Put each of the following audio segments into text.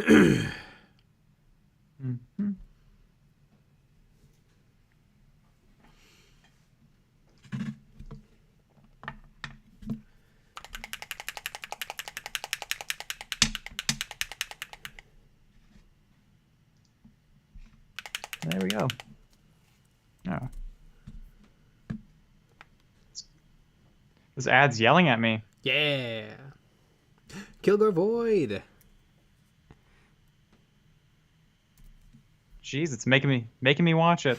Mhm. There we go. Oh. This ad's yelling at me. Yeah. Kilgore Void. Jeez, it's making me watch it.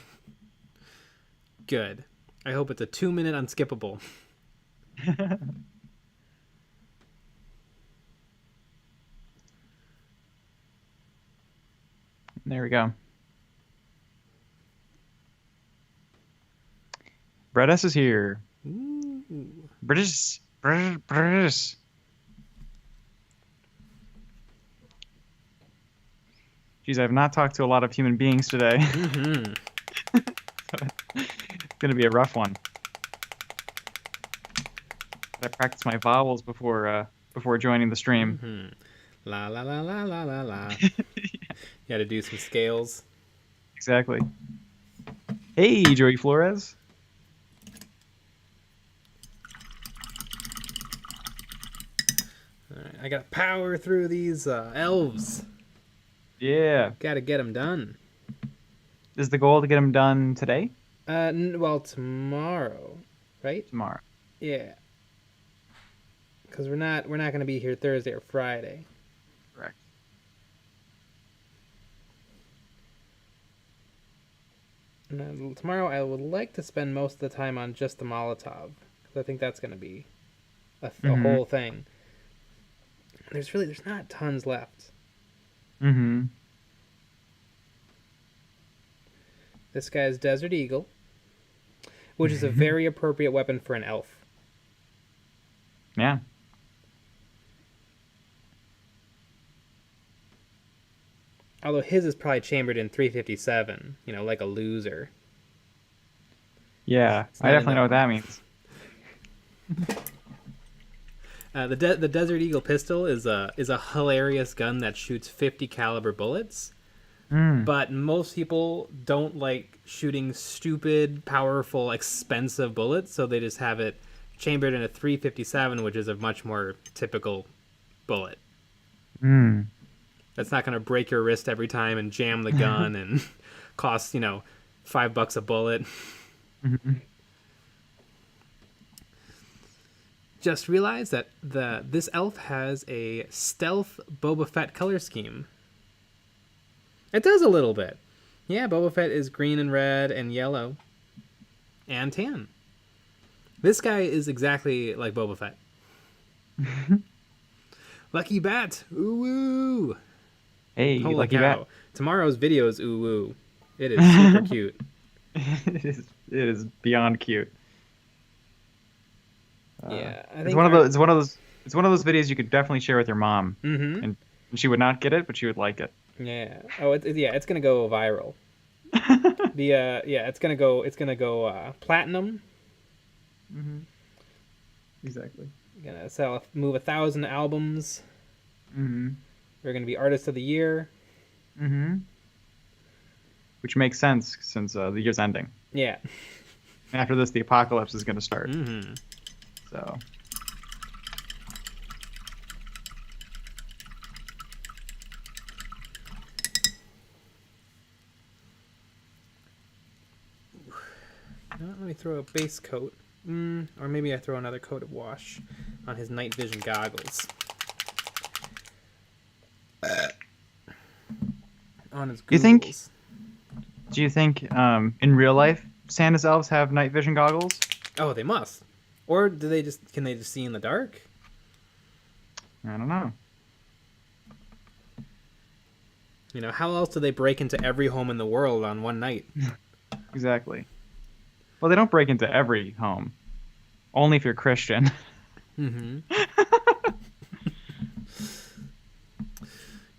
Good. I hope it's a 2-minute unskippable. There we go. Bredis is here. Ooh. British. Jeez, I have not talked to a lot of human beings today. Mm-hmm. It's gonna be a rough one. I practice my vowels before joining the stream. Mm-hmm. La la la la la la la. You got to do some scales. Exactly. Hey, Joey Flores. All right, I got to power through these elves. Yeah. Got to get them done. Is the goal to get them done today? Well, tomorrow, right? Tomorrow. Yeah. Because we're not going to be here Thursday or Friday. Correct. And tomorrow I would like to spend most of the time on just the Molotov, because I think that's going to be a whole thing. There's not tons left. Mm-hmm. This guy's Desert Eagle, which is a very appropriate weapon for an elf. Yeah. Although his is probably chambered in 357, like a loser. Yeah. It's I not definitely know what that means. The Desert Eagle pistol is a hilarious gun that shoots 50 caliber bullets. But most people don't like shooting stupid, powerful, expensive bullets, so they just have it chambered in a 357, which is a much more typical bullet. That's not going to break your wrist every time and jam the gun and cost, $5 a bullet. Just realized that this elf has a stealth Boba Fett color scheme. It does a little bit. Yeah, Boba Fett is green and red and yellow and tan. This guy is exactly like Boba Fett. Lucky Bat. Ooh woo. Hey, Holy lucky cow. bat. Tomorrow's video is ooh woo. It is super cute. It is beyond cute. Yeah, I think it's one of those videos you could definitely share with your mom, and she would not get it, but she would like it. Yeah. Oh, it's gonna go viral. It's gonna go platinum. Exactly. Gonna move 1,000 albums. Mm-hmm. We're gonna be artist of the year. Mm-hmm. Which makes sense since the year's ending. Yeah. After this, the apocalypse is going to start. Mm-hmm. So. Let me throw a base coat. Or maybe I throw another coat of wash on his night vision goggles. On his googles. Do you think in real life Santa's elves have night vision goggles? Oh, they must. Or can they just see in the dark? I don't know. How else do they break into every home in the world on one night? Exactly. Well, they don't break into every home. Only if you're Christian. Mm-hmm.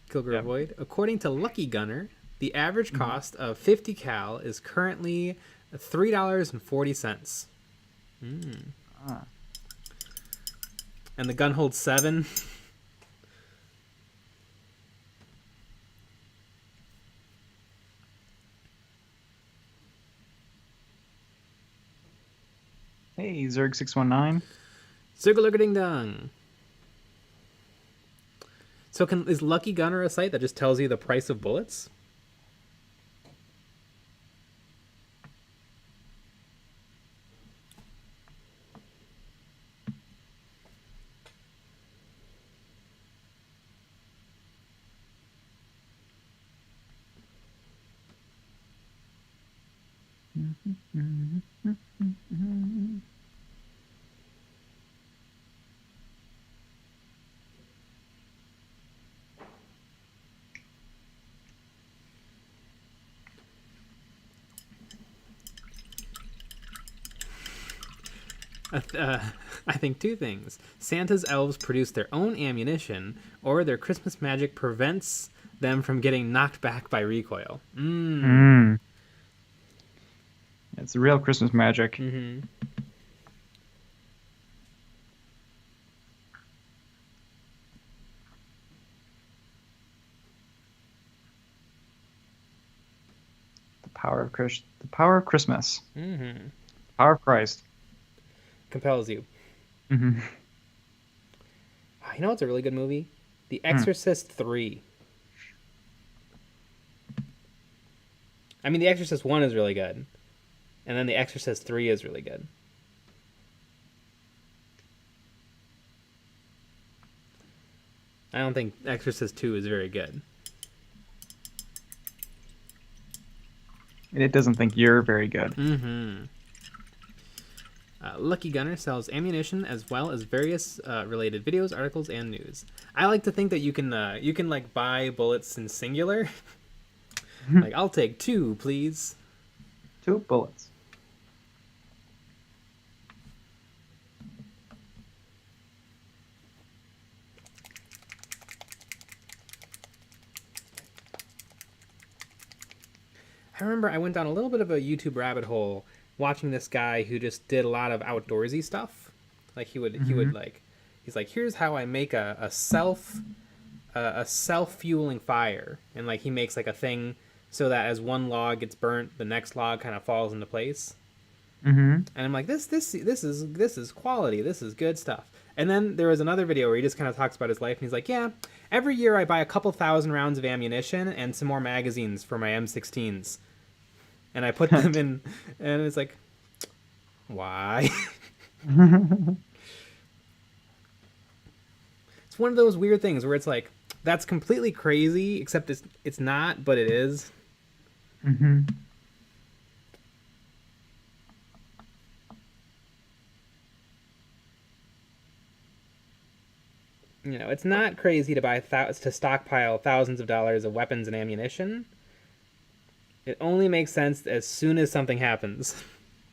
Kilgore Void. According to Lucky Gunner, the average cost of 50 cal is currently $3.40. And the gun holds 7. Hey, Zerg619. Circle ding dong. So is Lucky Gunner a site that just tells you the price of bullets? I think two things. Santa's elves produce their own ammunition, or their Christmas magic prevents them from getting knocked back by recoil. It's real Christmas magic. Mm-hmm. The power of Christmas. Mm-hmm. The power of Christ. Compels you. Mm-hmm. You know what's a really good movie? The Exorcist 3. I mean, The Exorcist 1 is really good. And then The Exorcist 3 is really good. I don't think Exorcist 2 is very good. And it doesn't think you're very good. Mm-hmm. Lucky Gunner sells ammunition as well as various related videos, articles, and news. I like to think that you can like buy bullets in singular. Like, I'll take 2, please. 2 bullets. I remember I went down a little bit of a YouTube rabbit hole watching this guy who just did a lot of outdoorsy stuff. Like he would like, he's like, here's how I make a self-fueling fire, and like he makes like a thing so that as one log gets burnt, the next log kind of falls into place. And I'm like, this is quality. This is good stuff. And then there was another video where he just kind of talks about his life, and he's like, yeah, every year I buy a couple thousand rounds of ammunition and some more magazines for my M16s. And I put them in, and it's like, why? It's one of those weird things where it's like, that's completely crazy, except it's not, but it is. You know, it's not crazy to stockpile thousands of dollars of weapons and ammunition. It only makes sense as soon as something happens,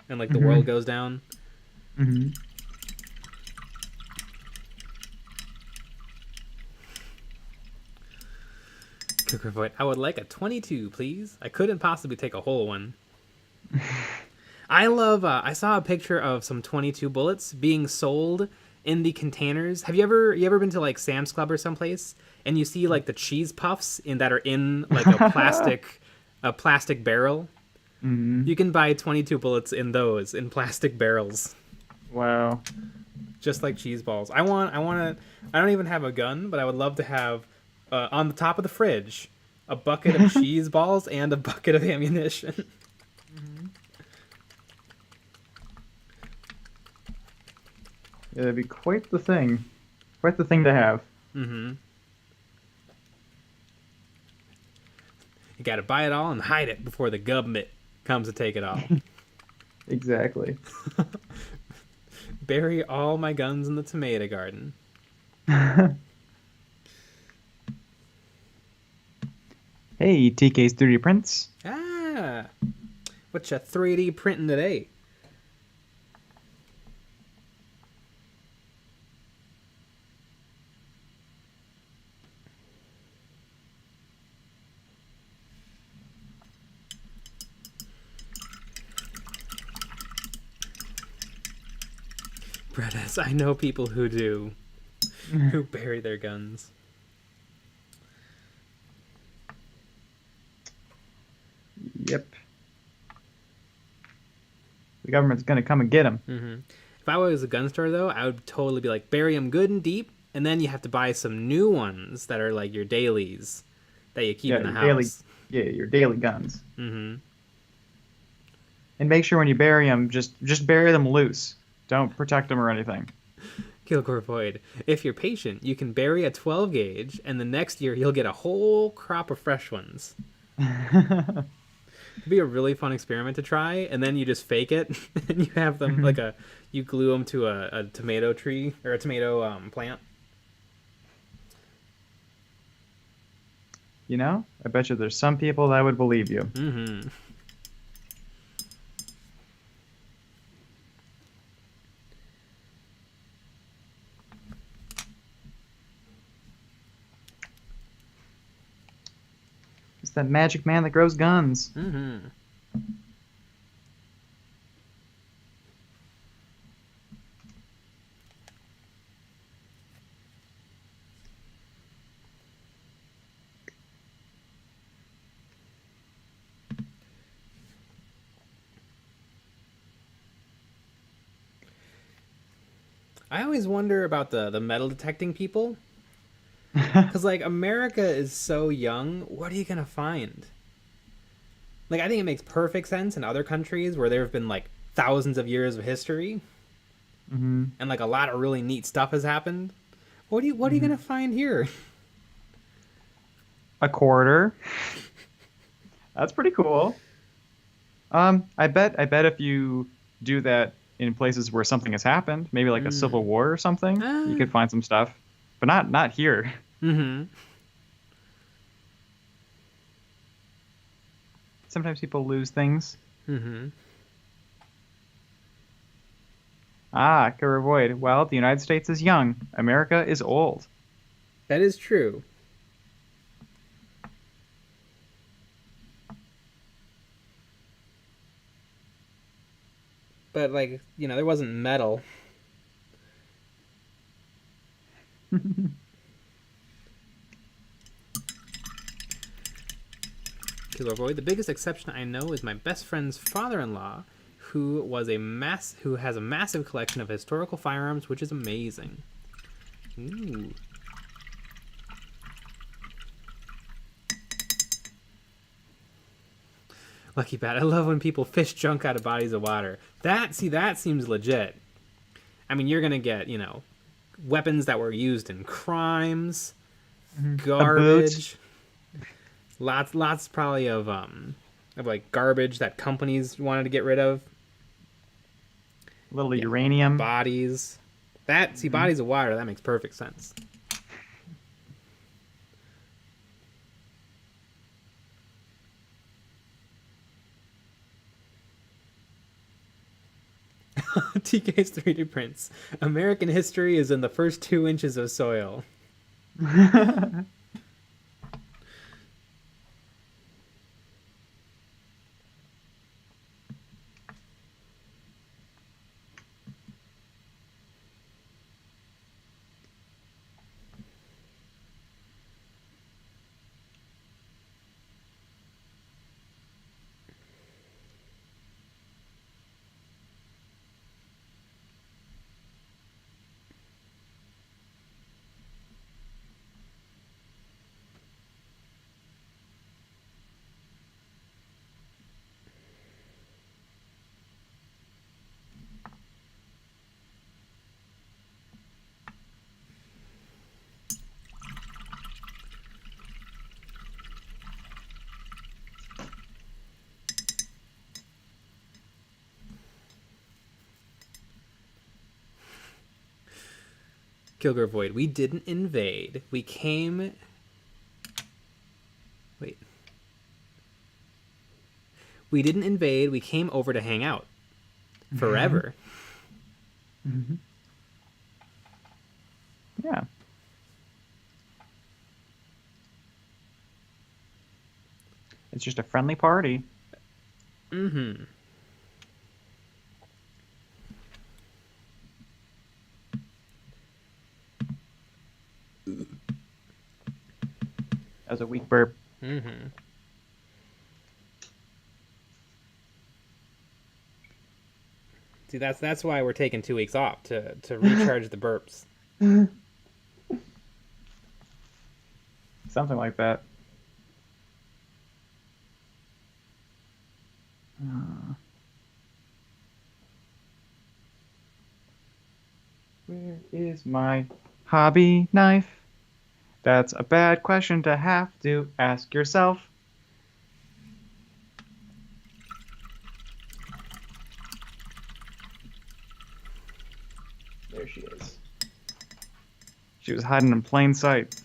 and like the world goes down. I would like a 22, please. I couldn't possibly take a whole one. I love. I saw a picture of some 22 bullets being sold in the containers. Have you ever been to like Sam's Club or someplace and you see like the cheese puffs that are in like a plastic barrel? You can buy 22 bullets in those in plastic barrels. Wow. Just like cheese balls. I don't even have a gun, but I would love to have on the top of the fridge a bucket of cheese balls and a bucket of ammunition. Yeah, that'd be quite the thing. Quite the thing to have. You gotta buy it all and hide it before the government comes to take it all. Exactly. Bury all my guns in the tomato garden. Hey, TK's 3D prints. Ah, what's you 3D printing today? Brettis, I know people who do, who bury their guns. Yep. The government's gonna come and get them. If I was a gun store, though, I would totally be like, bury them good and deep, and then you have to buy some new ones that are like your dailies that you keep Yeah, in the your daily, house. yeah, your daily guns. And make sure when you bury them, just bury them loose. Don't protect them or anything. Kilgore Void. If you're patient, you can bury a 12 gauge, and the next year you'll get a whole crop of fresh ones. It'd be a really fun experiment to try, and then you just fake it, and you have them you glue them to a tomato tree or a tomato plant. You know, I bet you there's some people that would believe you. It's that magic man that grows guns. I always wonder about the metal detecting people. Because, like, America is so young. What are you going to find? Like, I think it makes perfect sense in other countries where there have been, like, thousands of years of history. And, like, a lot of really neat stuff has happened. What are you going to find here? A quarter. That's pretty cool. I bet if you do that in places where something has happened, maybe like a civil war or something, you could find some stuff. But not here. Sometimes people lose things. Ah, could avoid. Well, the United States is young. America is old. That is true. But, like, you know, there wasn't metal. To avoid, the biggest exception I know is my best friend's father-in-law, who has a massive collection of historical firearms, which is amazing. Ooh. Lucky Bat, I love when people fish junk out of bodies of water. That seems legit. I mean, you're gonna get, you know, weapons that were used in crimes, garbage, lots probably of like garbage that companies wanted to get rid of. A little uranium. Bodies. Bodies of water, that makes perfect sense. TK's 3D prints. American history is in the first 2 inches of soil. Kilgore Void. We didn't invade. We came... Wait. We didn't invade. We came over to hang out. Forever. Yeah. It's just a friendly party. As a weak burp. See, that's why we're taking 2 weeks off to recharge the burps. Something like that. Where is my hobby knife? That's a bad question to have to ask yourself. There she is. She was hiding in plain sight.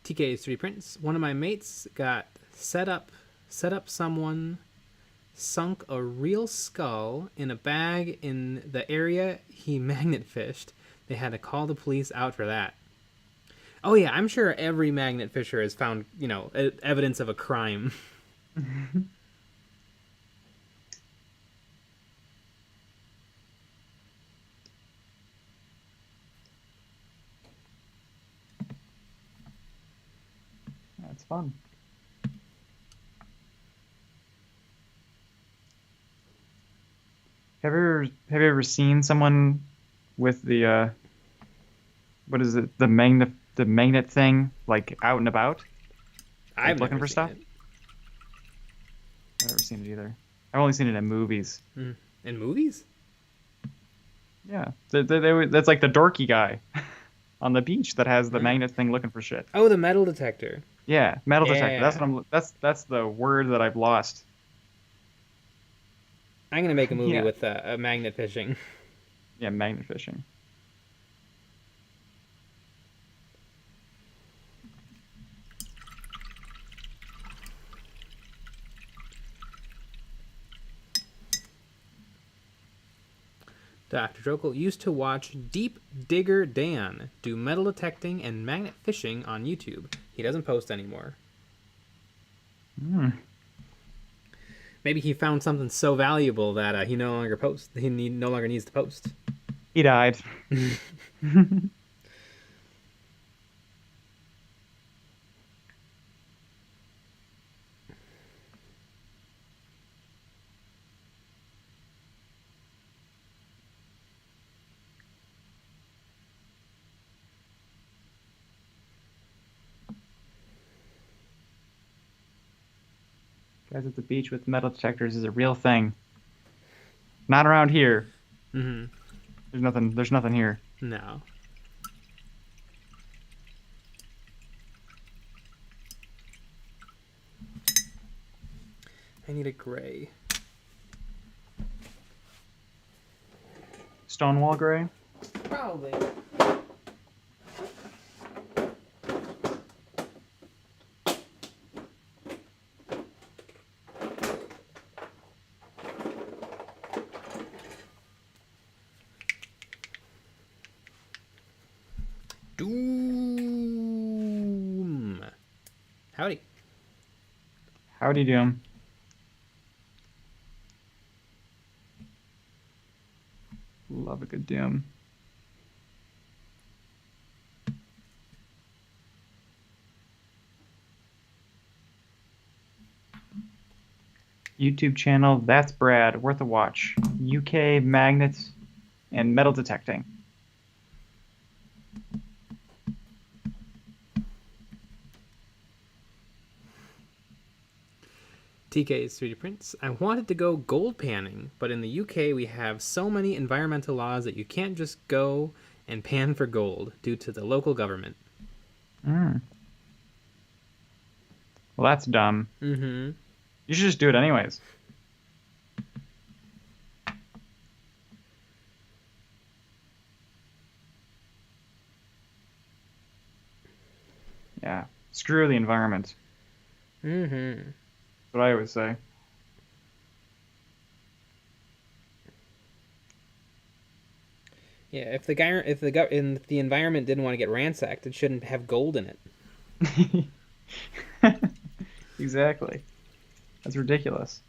TK's 3D prints. One of my mates got set up someone sunk a real skull in a bag in the area he magnet fished. They had to call the police out for that. Oh yeah, I'm sure every magnet fisher has found, evidence of a crime. That's fun. Have you ever seen someone with the what is it, the magnet thing, like out and about, I've looking never for seen stuff? it. I've never seen it either. I've only seen it in movies. In movies? Yeah, that's like the dorky guy on the beach that has the magnet thing looking for shit. Oh, the metal detector. Yeah, metal detector. That's Yeah. what that's the word that I've lost. I'm gonna make a movie Yeah. with a magnet fishing. Yeah, magnet fishing. Dr. Jokel used to watch Deep Digger Dan do metal detecting and magnet fishing on YouTube. He doesn't post anymore. Maybe he found something so valuable that he no longer posts. He no longer needs to post. He died. Guys at the beach with metal detectors is a real thing. Not around here. Mm-hmm. There's nothing here. No. I need a gray. Stonewall gray. Probably. Doom. Howdy. Howdy, Doom. Love a good Doom. YouTube channel, that's Brad, worth a watch. UK magnets and metal detecting. TK's 3D prints. I wanted to go gold panning, but in the UK we have so many environmental laws that you can't just go and pan for gold due to the local government. Well, that's dumb. Mm-hmm. You should just do it anyways. Yeah. Screw the environment. Mm-hmm. That's what I always say. Yeah, if the environment didn't want to get ransacked, it shouldn't have gold in it. Exactly. That's ridiculous.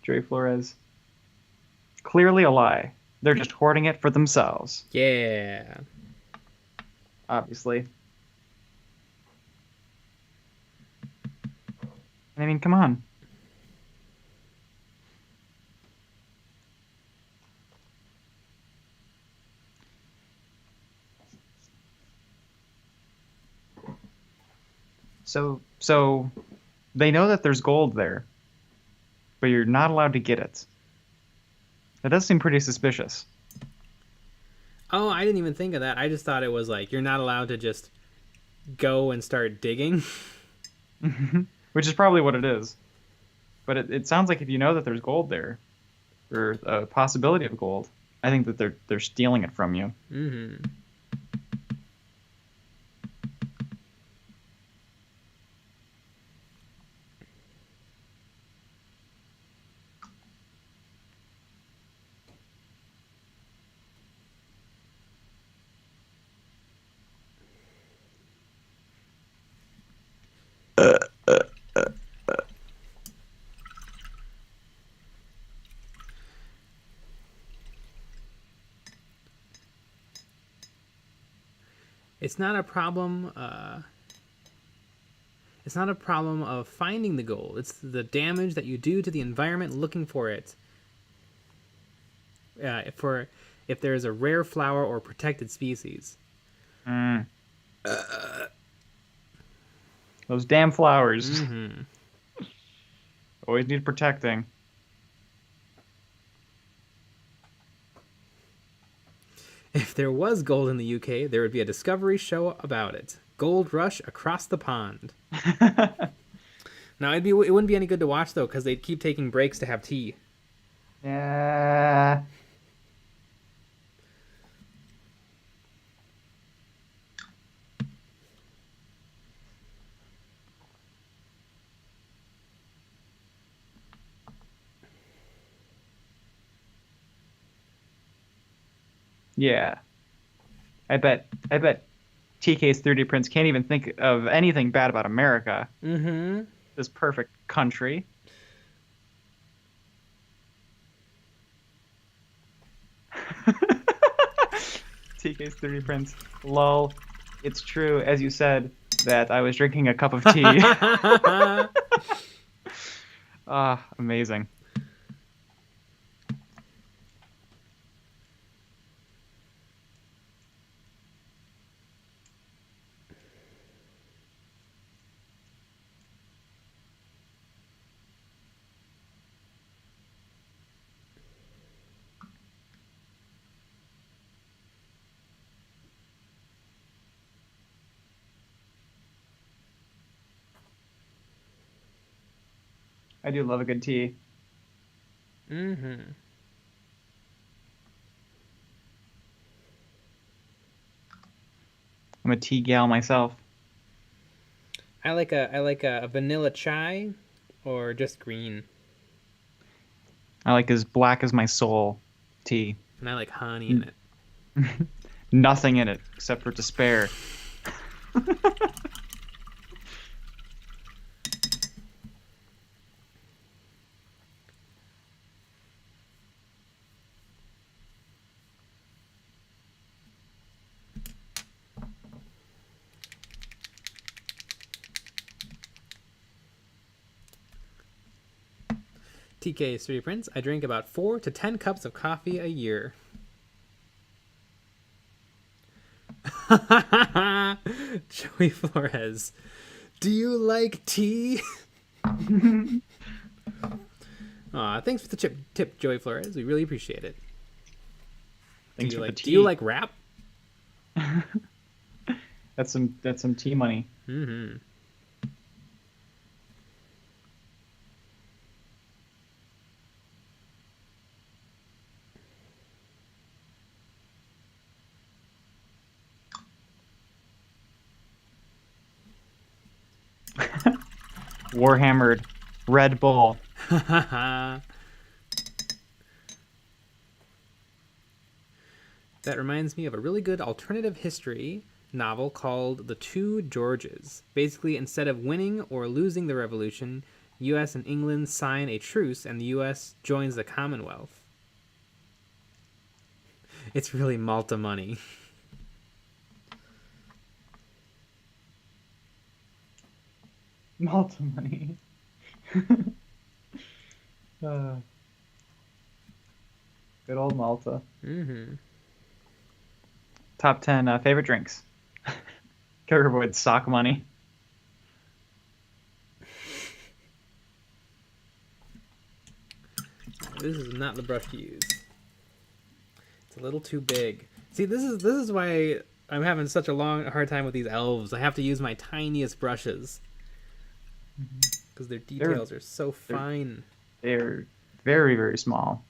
Joey Flores. Clearly a lie. They're just hoarding it for themselves. Yeah. Obviously. I mean, come on. So they know that there's gold there, but you're not allowed to get it. That does seem pretty suspicious. Oh, I didn't even think of that. I just thought it was like you're not allowed to just go and start digging. Which is probably what it is. But it sounds like if you know that there's gold there, or a possibility of gold, I think that they're stealing it from you. Mm-hmm. It's not a problem. It's not a problem of finding the gold. It's the damage that you do to the environment looking for it. If there is a rare flower or protected species. Those damn flowers. Mm-hmm. Always need protecting. If there was gold in the UK, there would be a Discovery show about it. Gold rush across the pond. Now it wouldn't be any good to watch though, because they'd keep taking breaks to have tea. Yeah. Yeah. I bet TK's 3D prints can't even think of anything bad about America. Mm-hmm. This perfect country. TK's 3D prints. Lol. It's true, as you said, that I was drinking a cup of tea. Amazing. I do love a good tea. Mm-hmm. I'm a tea gal myself. I like a vanilla chai, or just green. I like as black as my soul tea. And I like honey in it. Nothing in it except for despair. TK's 3D prints. I drink about 4 to 10 cups of coffee a year. Joey Flores. Do you like tea? Thanks for the tip, Joey Flores. We really appreciate it. Thanks for the tea. Do you like rap? That's some tea money. Mm-hmm. Warhammered Red Bull. That reminds me of a really good alternative history novel called The Two Georges. Basically, instead of winning or losing the revolution, U.S. and England sign a truce, and the U.S. joins the Commonwealth. It's really Malta money. Malta money. Good old Malta. Mm-hmm. Top 10 favorite drinks. Gotta avoid sock money. This is not the brush to use. It's a little too big. See, this is why I'm having such a hard time with these elves. I have to use my tiniest brushes because their details are so fine. They're very, very small.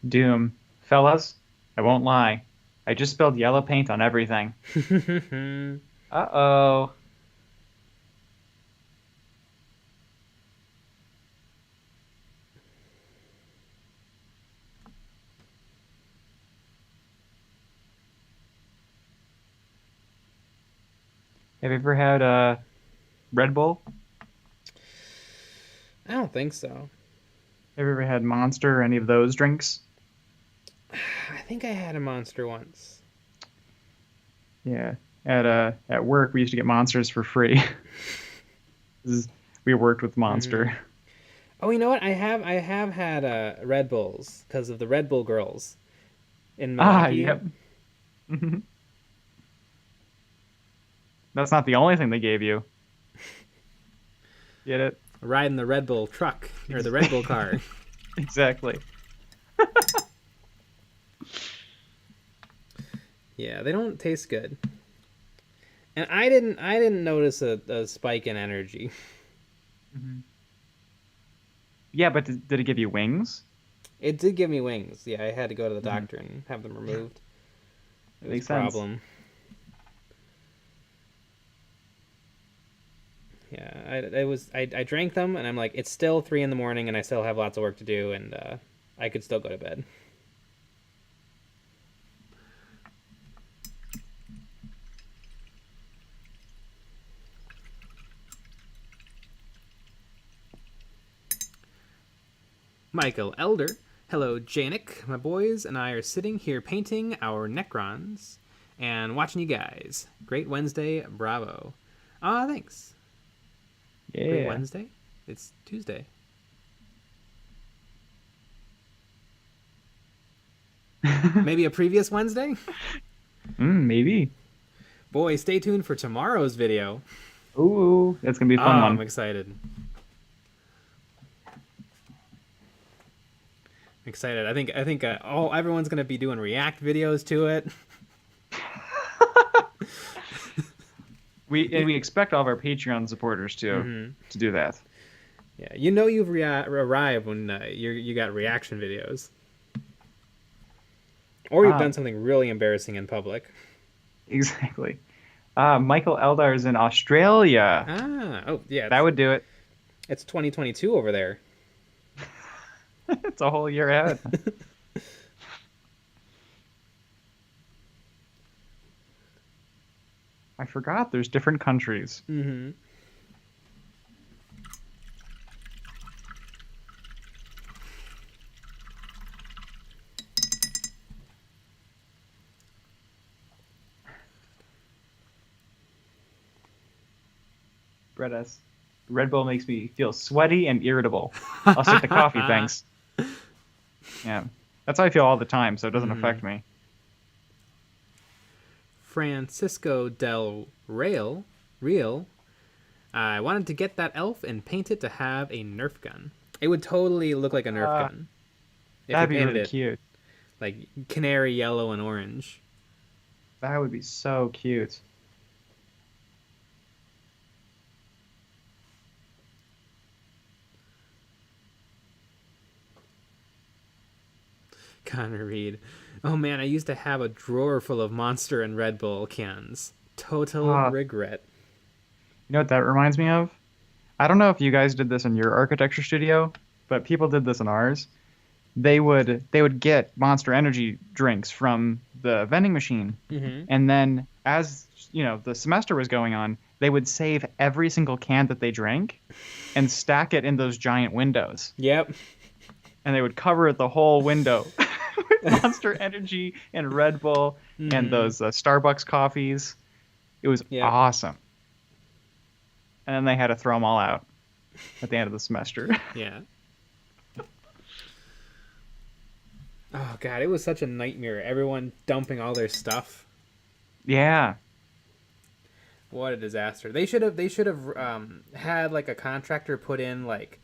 Doom. Fellas, I won't lie. I just spilled yellow paint on everything. Uh-oh. Have you ever had a Red Bull? I don't think so. Have you ever had Monster or any of those drinks? I think I had a Monster once. Yeah. At work, we used to get Monsters for free. We worked with Monster. Mm-hmm. Oh, you know what? I have had Red Bulls because of the Red Bull girls in Milwaukee. Yep. That's not the only thing they gave you. Get it? Riding the Red Bull truck or the Red Bull car. Exactly. Yeah, they don't taste good. And I didn't notice a spike in energy. Mm-hmm. Yeah, but did it give you wings? It did give me wings. Yeah, I had to go to the doctor and have them removed. It was a problem. Yeah, I drank them and I'm like, it's still 3 a.m. and I still have lots of work to do, and I could still go to bed. Michael Elder. Hello, Janik. My boys and I are sitting here painting our Necrons and watching you guys. Great Wednesday. Bravo. Thanks. Yeah. Great Wednesday? It's Tuesday. Maybe a previous Wednesday? Maybe. Boy, stay tuned for tomorrow's video. Ooh, that's going to be a fun one. I'm excited. I think everyone's going to be doing react videos to it. We expect all of our Patreon supporters to do that. Yeah, you know you've arrived when you got reaction videos, or you've done something really embarrassing in public. Exactly. Michael Eldar is in Australia. Oh yeah, that would do it. It's 2022 over there. It's a whole year ahead. I forgot there's different countries. Mm-hmm. Brett S. Red Bull makes me feel sweaty and irritable. I'll stick to coffee, thanks. Yeah, that's how I feel all the time, so it doesn't affect me. Francisco del Real. I wanted to get that elf and paint it to have a Nerf gun. It would totally look like a Nerf gun. That'd be really cute. Like canary yellow and orange. That would be so cute. Connor Reed. Oh man, I used to have a drawer full of Monster and Red Bull cans. Total Ah, regret. you know what that reminds me of? I don't know if you guys did this in your architecture studio, but people did this in ours. They would get Monster Energy drinks from the vending machine, Mm-hmm. and then as the semester was going on, they would save every single can that they drank and stack it in those giant windows, Yep. and they would cover the whole window with Monster Energy and Red Bull and Mm-hmm. those Starbucks coffees. It was Yep. awesome, and then they had to throw them all out at the end of the semester. Yeah. Oh god, it was such a nightmare. Everyone dumping all their stuff. Yeah. What a disaster. They should have had like a contractor put in like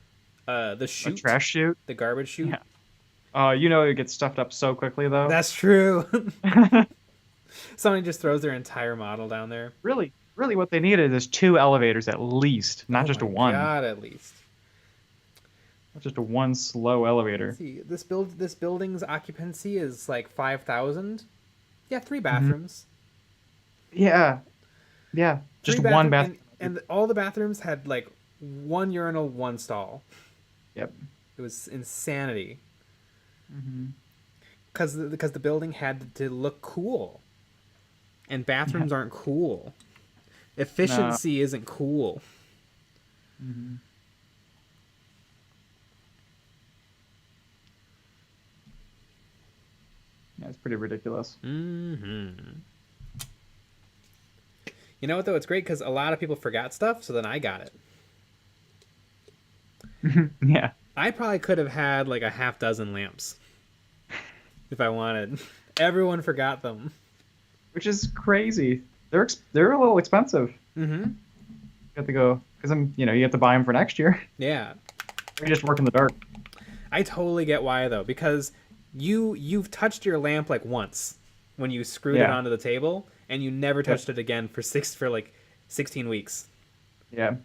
the A chute, trash chute. the garbage chute. Yeah. It gets stuffed up so quickly though. That's true. Somebody just throws their entire model down there. Really, really, what they needed is two elevators at least, not Oh just a my one. god, at least. Not just a one slow elevator. Let's see. This building's occupancy is like 5,000. Yeah, 3 Mhm. bathrooms. Yeah, yeah, just Three one bathroom, bathroom. and all the bathrooms had like one urinal, one stall. Yep. It was insanity. Hmm. Because the building had to look cool, and bathrooms aren't cool. Efficiency isn't cool. Hmm. Yeah, it's pretty ridiculous. Hmm. You know what though? It's great because a lot of people forgot stuff, so then I got it. Yeah, I probably could have had like a half dozen lamps if I wanted. Everyone forgot them. which is crazy. They're a little expensive. Mm-hmm. You have to go because you have to buy them for next year. Yeah. Or you just work in the dark. I totally get why though, because you've touched your lamp like once when you screwed it Yeah. onto the table, and you never touched it again for like 16 weeks. Yeah.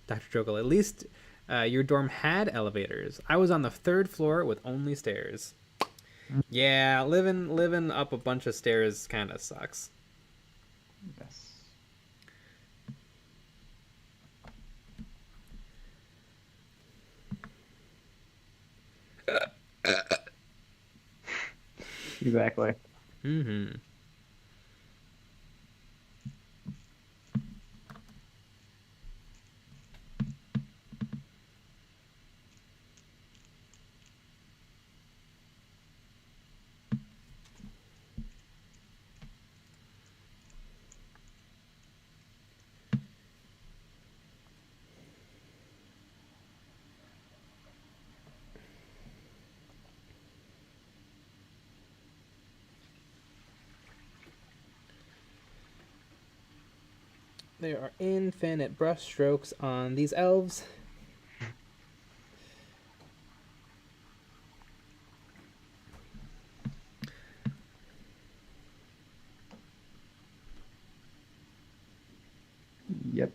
Dr. Jokel, at least your dorm had elevators. I was on the 3rd floor with only stairs. Yeah, living up a bunch of stairs kind of sucks. Yes. Exactly. Mm-hmm. There are infinite brush strokes on these elves. Yep.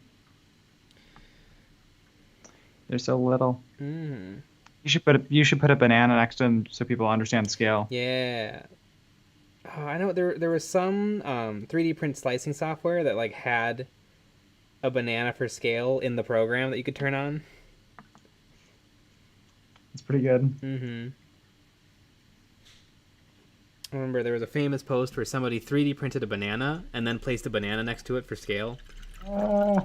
They're so little. Mm-hmm. You should put a banana next to them so people understand the scale. Yeah. Oh, I know there was some 3D print slicing software that like had a banana for scale in the program that you could turn on. It's pretty good. Mm-hmm. I remember there was a famous post where somebody 3D printed a banana and then placed a banana next to it for scale. Uh,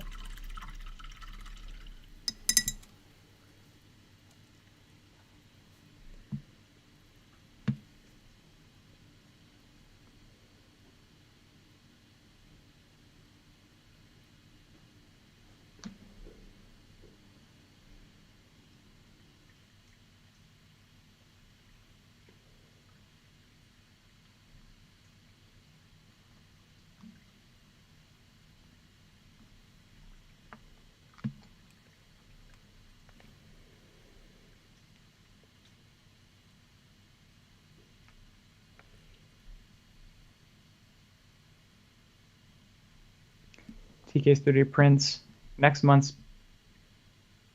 TK's 3D prints. Next month's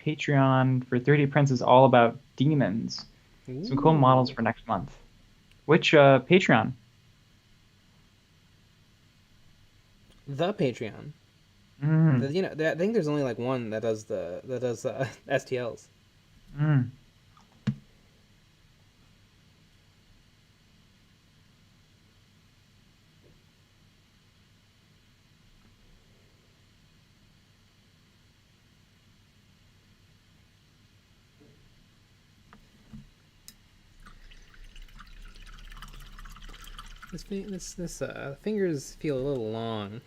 Patreon for 3D prints is all about demons. Some cool models for next month. Which Patreon? The Patreon. I think there's only like one that does STLs. This fingers feel a little long.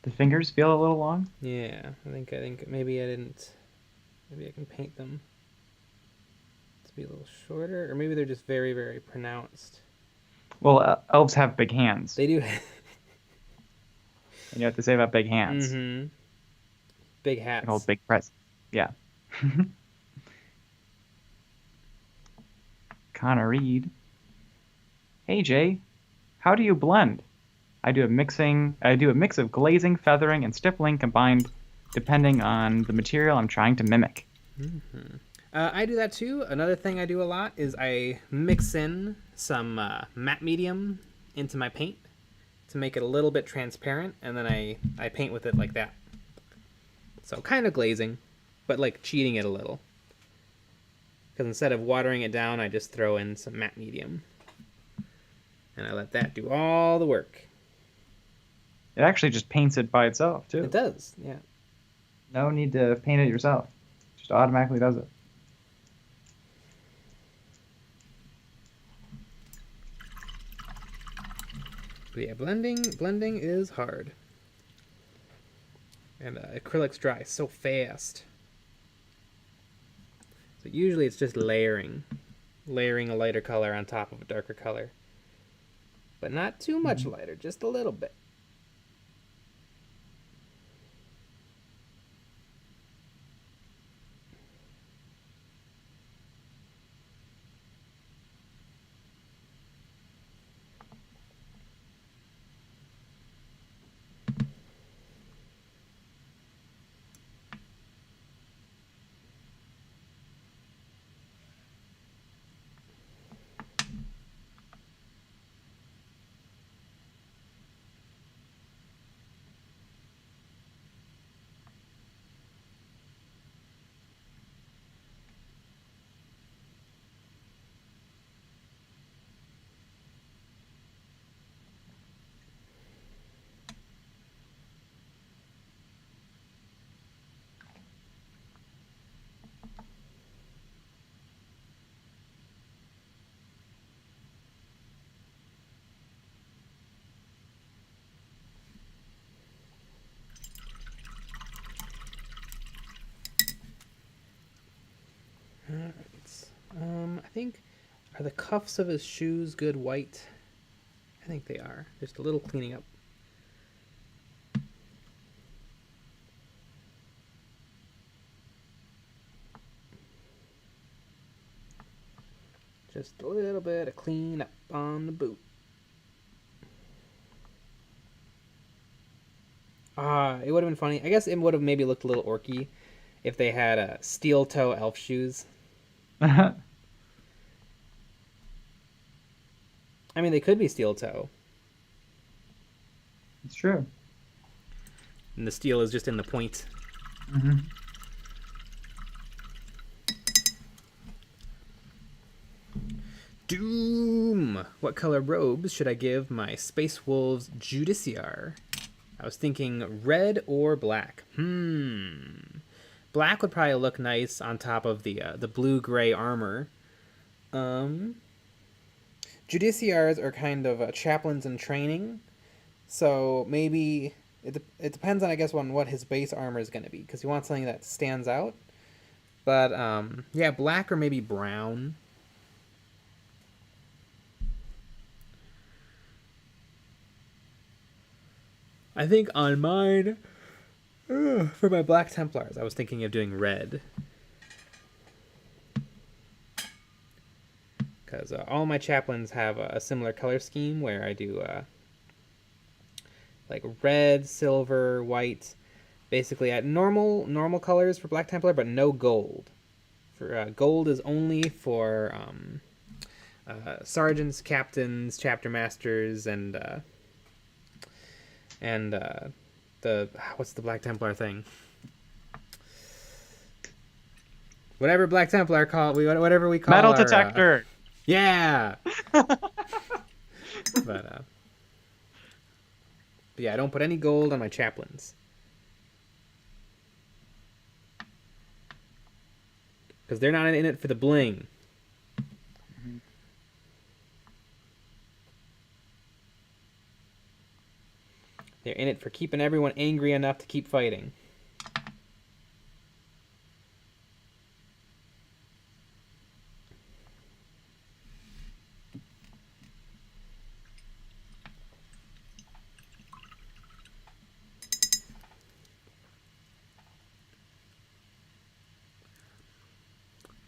The fingers feel a little long? Yeah, I think maybe I didn't. Maybe I can paint them to be a little shorter, or maybe they're just very, very pronounced. Well, elves have big hands. They do. And you have to say about big hands. Mm-hmm. Big hats. Called big press. Yeah. Connor Reed. Hey Jay, how do you blend? I do a mix of glazing, feathering, and stippling combined, depending on the material I'm trying to mimic. Mm-hmm. I do that too. Another thing I do a lot is I mix in some matte medium into my paint to make it a little bit transparent, and then I paint with it like that. So kind of glazing, but like cheating it a little. Because instead of watering it down, I just throw in some matte medium. And I let that do all the work. It actually just paints it by itself, too. It does, yeah. No need to paint it yourself. It just automatically does it. But yeah, blending is hard. And acrylics dry so fast. So usually it's just layering a lighter color on top of a darker color. But not too much lighter, just a little bit. I think, are the cuffs of his shoes good white? I think they are. Just a little cleaning up. Just a little bit of clean up on the boot. It would have been funny. I guess it would have maybe looked a little orky if they had steel toe elf shoes. I mean, they could be steel toe. It's true. And the steel is just in the point. Mm-hmm. Doom! What color robes should I give my Space Wolves Judiciar? I was thinking red or black. Black would probably look nice on top of the blue-gray armor. Judiciars are kind of chaplains in training, so maybe it depends on, I guess, on what his base armor is going to be, because you want something that stands out. But yeah, black or maybe brown. I think on mine, for my Black Templars, I was thinking of doing red. Because all my chaplains have a similar color scheme where I do like red, silver, white, basically at normal colors for Black Templar, but no gold. For gold is only for sergeants, captains, chapter masters, and the what's the Black Templar thing? Whatever Black Templar whatever we call Metal our, detector. Yeah. But yeah, I don't put any gold on my chaplains. Because they're not in it for the bling. They're in it for keeping everyone angry enough to keep fighting.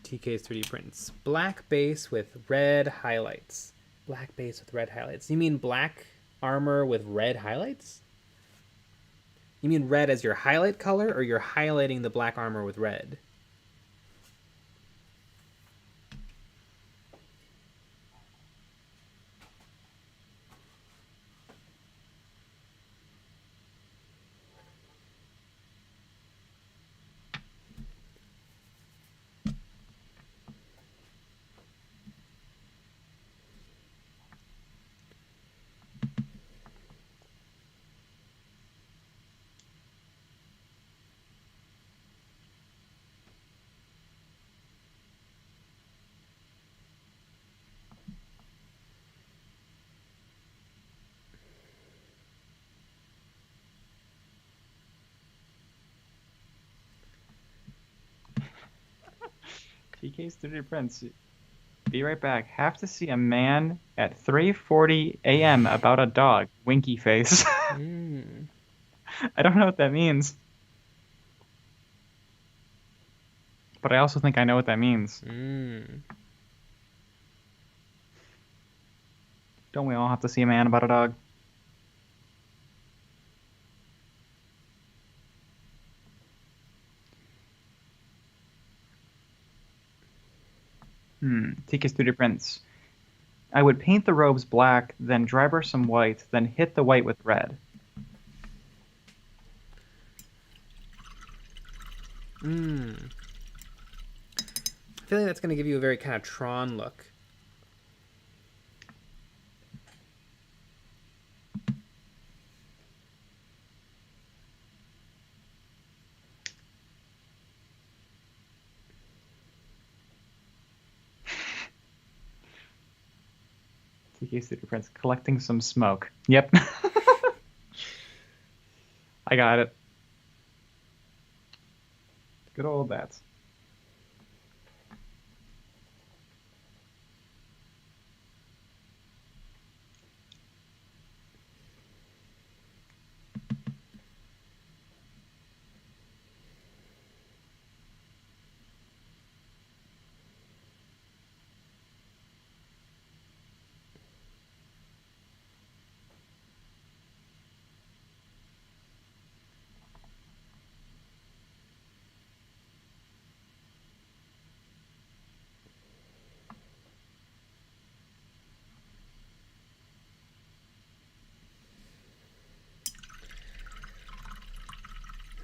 TK's 3D prints. Black base with red highlights. Black base with red highlights. You mean black armor with red highlights? You mean red as your highlight color, or you're highlighting the black armor with red? TK's 3D prints. Be right back. Have to see a man at 3:40 a.m. about a dog. Winky face. I don't know what that means. But I also think I know what that means. Don't we all have to see a man about a dog? TK's 3D prints. I would paint the robes black, then dry brush some white, then hit the white with red. I feel like that's going to give you a very kind of Tron look. TK's 3D prints. Collecting some smoke. Yep. I got it. Good old that.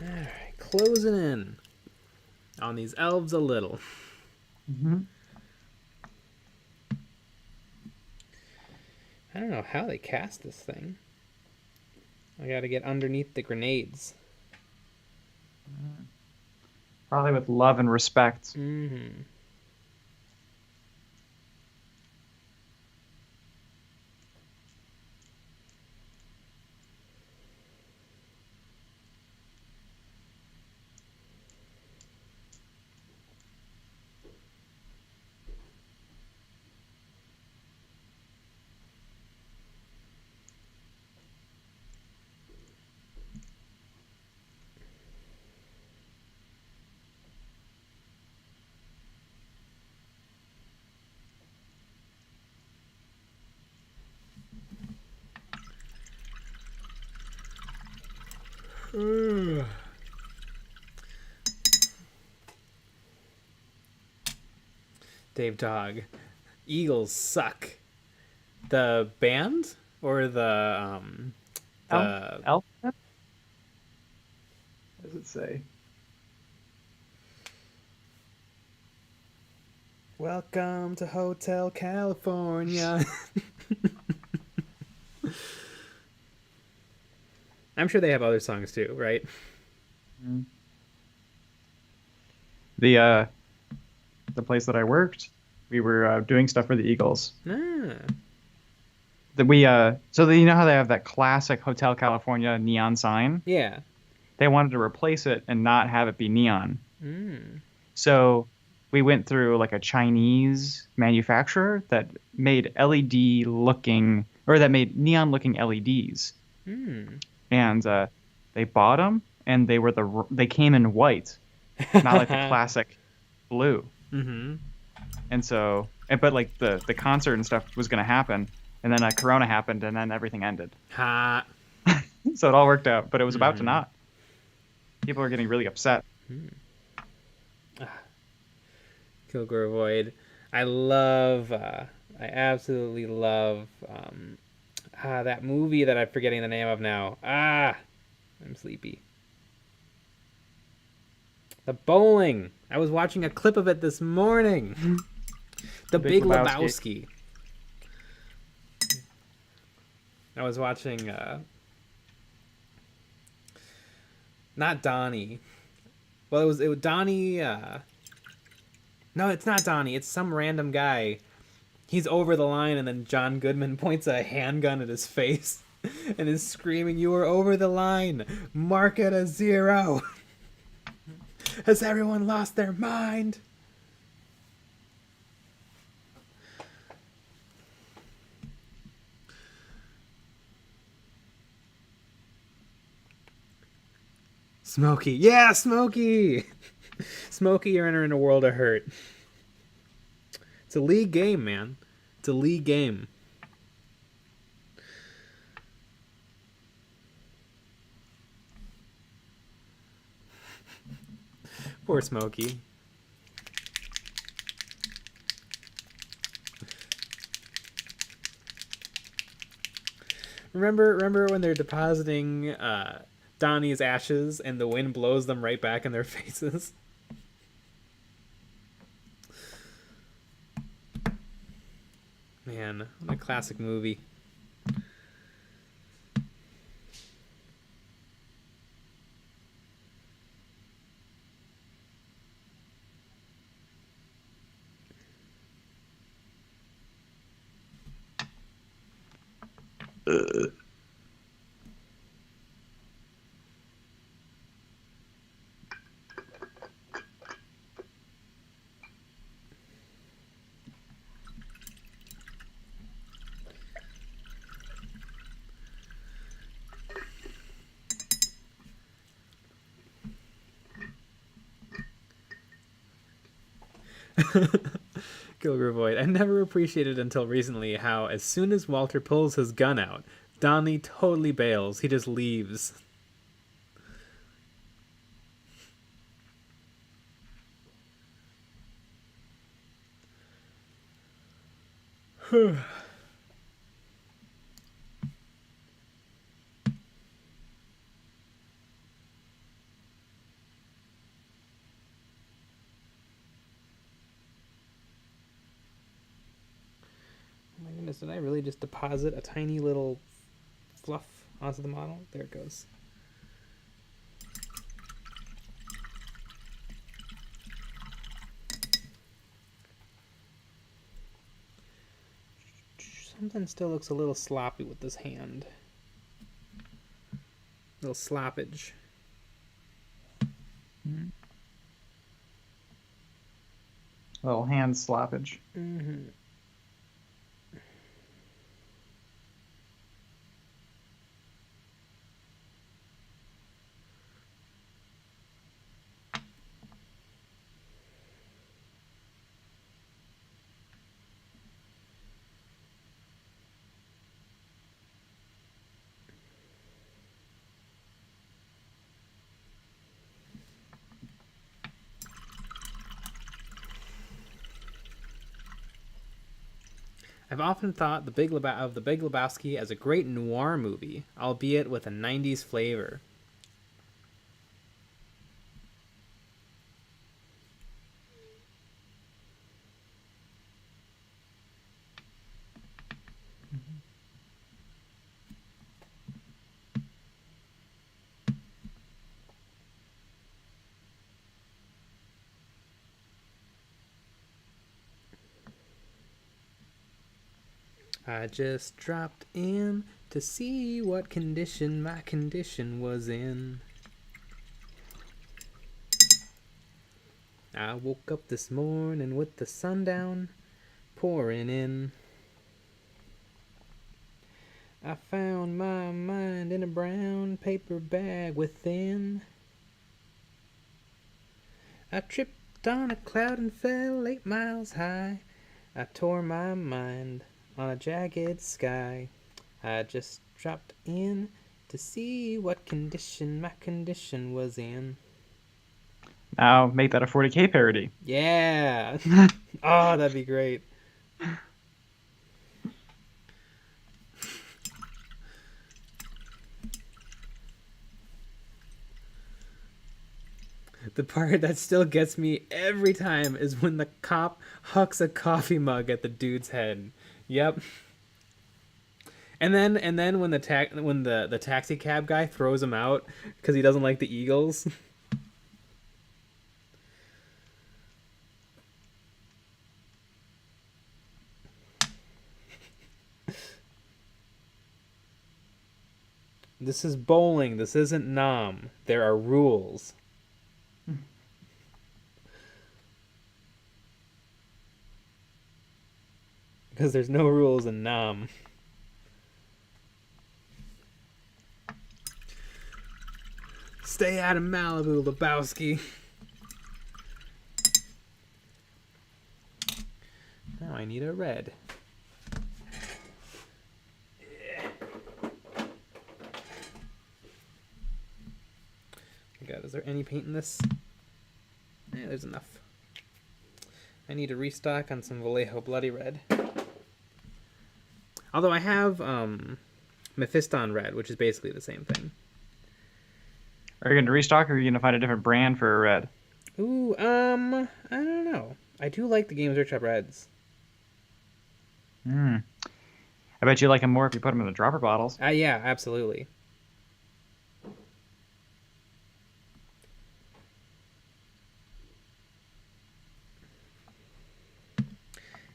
Alright, closing in on these elves a little. I don't know how they cast this thing. I gotta get underneath the grenades. Probably with love and respect. Dave Dog. Eagles suck. The band or the Elf? What does it say? Welcome to Hotel California. I'm sure they have other songs too, right? The place that I worked, we were doing stuff for the Eagles. Ah. You know how they have that classic Hotel California neon sign? Yeah. They wanted to replace it and not have it be neon. Mm. So we went through like a Chinese manufacturer that made LED looking, or that made neon looking LEDs. Mm. And they bought them, and they came in white, not like the classic blue. Mm-hmm. And so, but like the concert and stuff was going to happen, and then Corona happened, and then everything ended. Ha. So it all worked out, but it was about to not. People were getting really upset. Kilgore Void. I absolutely love that movie that I'm forgetting the name of now. I'm sleepy. The Bowling. I was watching a clip of it this morning. The Big Lebowski. I was watching not Donnie. Well, it was Donnie. No, it's not Donnie. It's some random guy. He's over the line, and then John Goodman points a handgun at his face and is screaming, "You are over the line. Mark it a 0. Has everyone lost their mind?" Smokey. Yeah, Smokey! Smokey, you're entering a world of hurt. It's a league game, man. It's a league game. Poor Smokey. Remember when they're depositing Donnie's ashes and the wind blows them right back in their faces? Man, what a classic movie. Kilgore Void. I never appreciated until recently how as soon as Walter pulls his gun out, Donnie totally bails. He just leaves. Oh my goodness, did I really just deposit a tiny little fluff onto the model? There it goes. Something still looks a little sloppy with this hand. A little sloppage. Little hand sloppage. Mm-hmm. I've often thought of The Big Lebowski as a great noir movie, albeit with a 90s flavor. I just dropped in to see what condition my condition was in. I woke up this morning with the sundown pouring in. I found my mind in a brown paper bag within. I tripped on a cloud and fell 8 miles high. I tore my mind on a jagged sky. I just dropped in to see what condition my condition was in. Now make that a 40K parody. Yeah. Oh, that'd be great. The part that still gets me every time is when the cop hucks a coffee mug at the dude's head. Yep. And then when the taxi cab guy throws him out because he doesn't like the Eagles. This is bowling. This isn't Nom. There are rules. Because there's no rules in Nom. Stay out of Malibu, Lebowski. Now I need a red. God, is there any paint in this? Yeah, there's enough. I need to restock on some Vallejo Bloody Red. Although I have Mephiston Red, which is basically the same thing. Are you going to restock, or are you going to find a different brand for a red? Ooh, I don't know. I do like the Games Workshop Reds. I bet you like them more if you put them in the dropper bottles. Yeah, absolutely.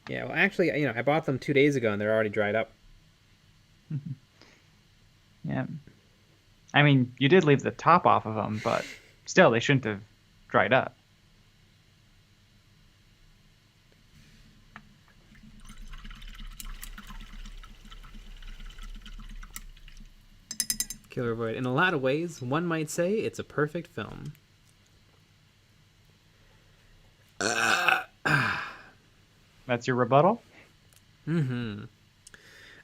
Yeah, well, actually, I bought them 2 days ago, and they're already dried up. Yeah. I mean, you did leave the top off of them, but still, they shouldn't have dried up. Killer Void. In a lot of ways, one might say it's a perfect film. That's your rebuttal? Mm-hmm.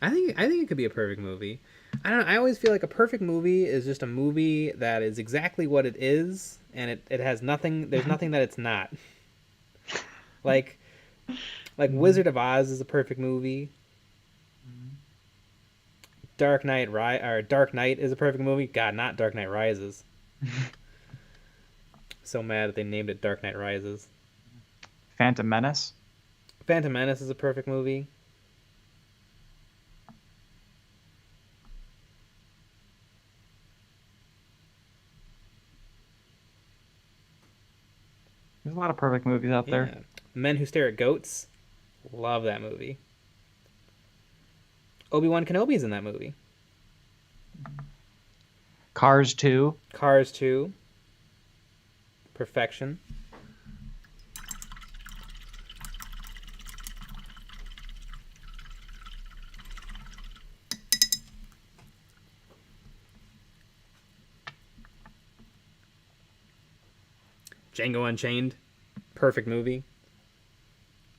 I think it could be a perfect movie. I don't know. I always feel like a perfect movie is just a movie that is exactly what it is, and it has nothing. There's nothing that it's not. Like Wizard of Oz is a perfect movie. Dark Knight is a perfect movie. God, not Dark Knight Rises. So mad that they named it Dark Knight Rises. Phantom Menace. Phantom Menace is a perfect movie. There's a lot of perfect movies out there. Men Who Stare at Goats. Love that movie. Obi-Wan Kenobi's in that movie. Cars 2. Cars 2. Perfection. Django Unchained. Perfect movie.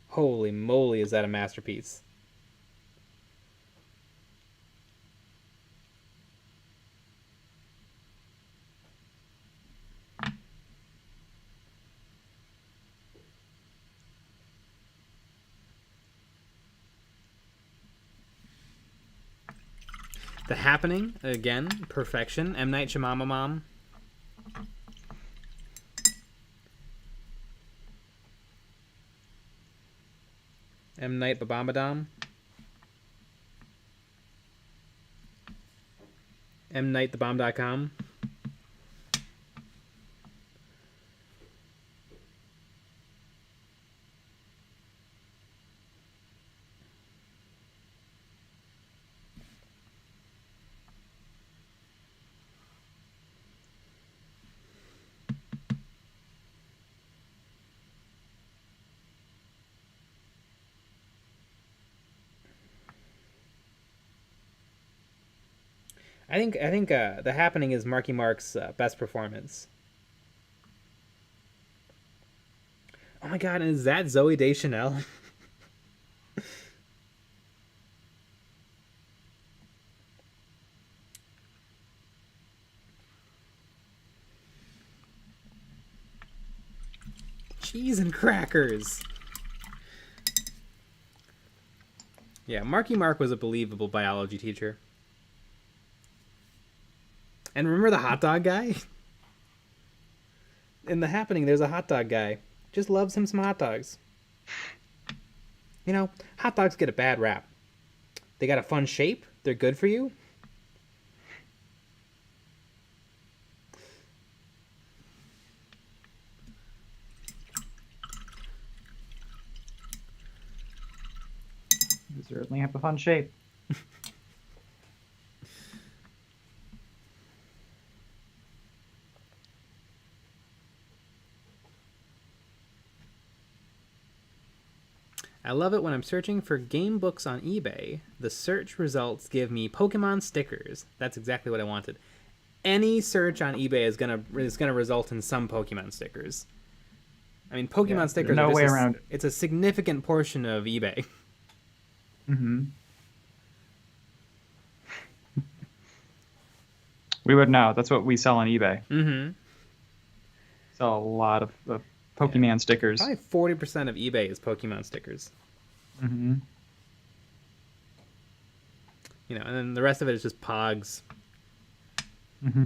Holy moly, is that a masterpiece. The Happening, again, perfection. M. Night Shyamalan. M. Night Babamadam. MNightTheBomb.com. I think The Happening is Marky Mark's best performance. Oh my god, and is that Zooey Deschanel? Cheese and crackers. Yeah, Marky Mark was a believable biology teacher. And remember the hot dog guy? In The Happening, there's a hot dog guy. Just loves him some hot dogs. You know, hot dogs get a bad rap. They got a fun shape. They're good for you. They certainly have a fun shape. I love it when I'm searching for game books on eBay. The search results give me Pokemon stickers. That's exactly what I wanted. Any search on eBay is gonna result in some Pokemon stickers. I mean, Pokemon stickers. No way around it. It's a significant portion of eBay. Mm-hmm. We would know. That's what we sell on eBay. Mm-hmm. Sell a lot of Pokemon stickers. Probably 40% of eBay is Pokemon stickers. Mm-hmm. You know, and then the rest of it is just Pogs. Mm-hmm.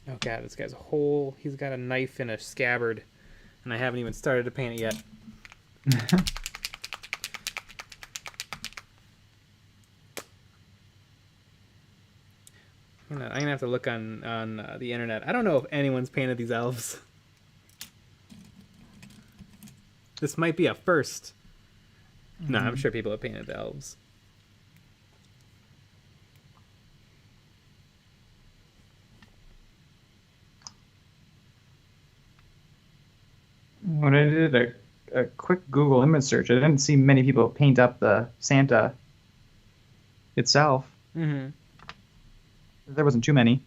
Oh god, this guy's he's got a knife in a scabbard, and I haven't even started to paint it yet. I'm gonna have to look on the internet. I don't know if anyone's painted these elves. This might be a first. No, I'm sure people have painted the elves. When I did a quick Google image search, I didn't see many people paint up the Santa itself. Mm-hmm. There wasn't too many.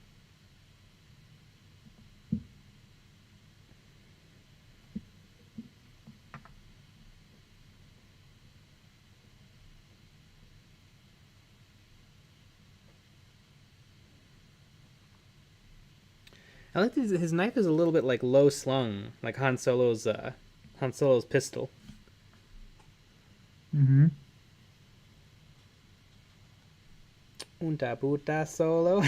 I like his knife is a little bit like low slung, like Han Solo's pistol. Mm-hmm. Unta puta Solo.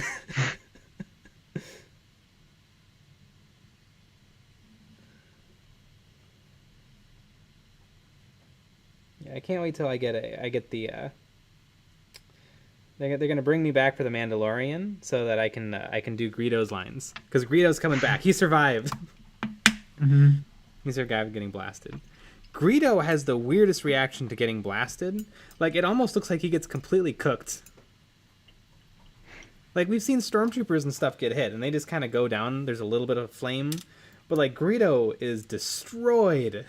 Yeah, I can't wait till I get the. They're gonna bring me back for the Mandalorian so that I can do Greedo's lines, because Greedo's coming back. He survived. Mm-hmm. He survived getting blasted. Greedo has the weirdest reaction to getting blasted. Like, it almost looks like he gets completely cooked. Like, we've seen stormtroopers and stuff get hit, and they just kind of go down. There's a little bit of flame. But, like, Greedo is destroyed.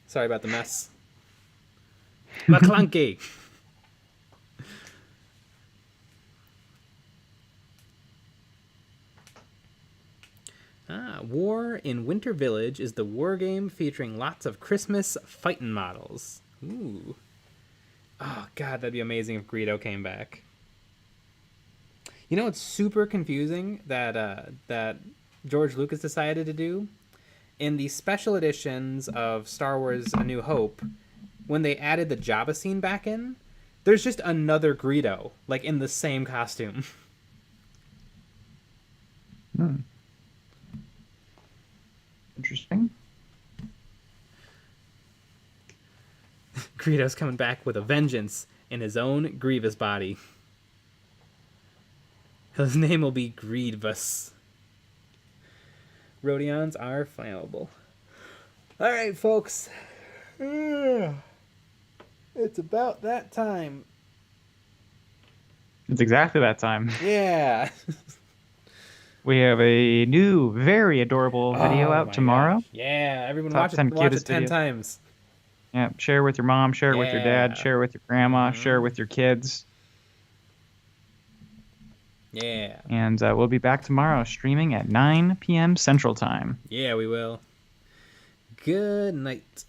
Sorry about the mess. McClunky. War in Winter Village is the war game featuring lots of Christmas fighting models. Ooh. Oh, God, that'd be amazing if Greedo came back. You know, it's super confusing that George Lucas decided to do in the special editions of Star Wars: A New Hope. When they added the Jabba scene back in, there's just another Greedo, like in the same costume. Interesting. Greedo's coming back with a vengeance in his own Grievous body. His name will be Grievous. Rodions are flammable. All right, folks. It's about that time. It's exactly that time. Yeah. We have a new, very adorable video out tomorrow. Gosh. Yeah, everyone Top watch 10 it 10 videos. times. Yeah, share with your mom, share with your dad, share with your grandma, share with your kids. Yeah. And we'll be back tomorrow streaming at 9 p.m. Central Time. Yeah, we will. Good night.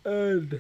And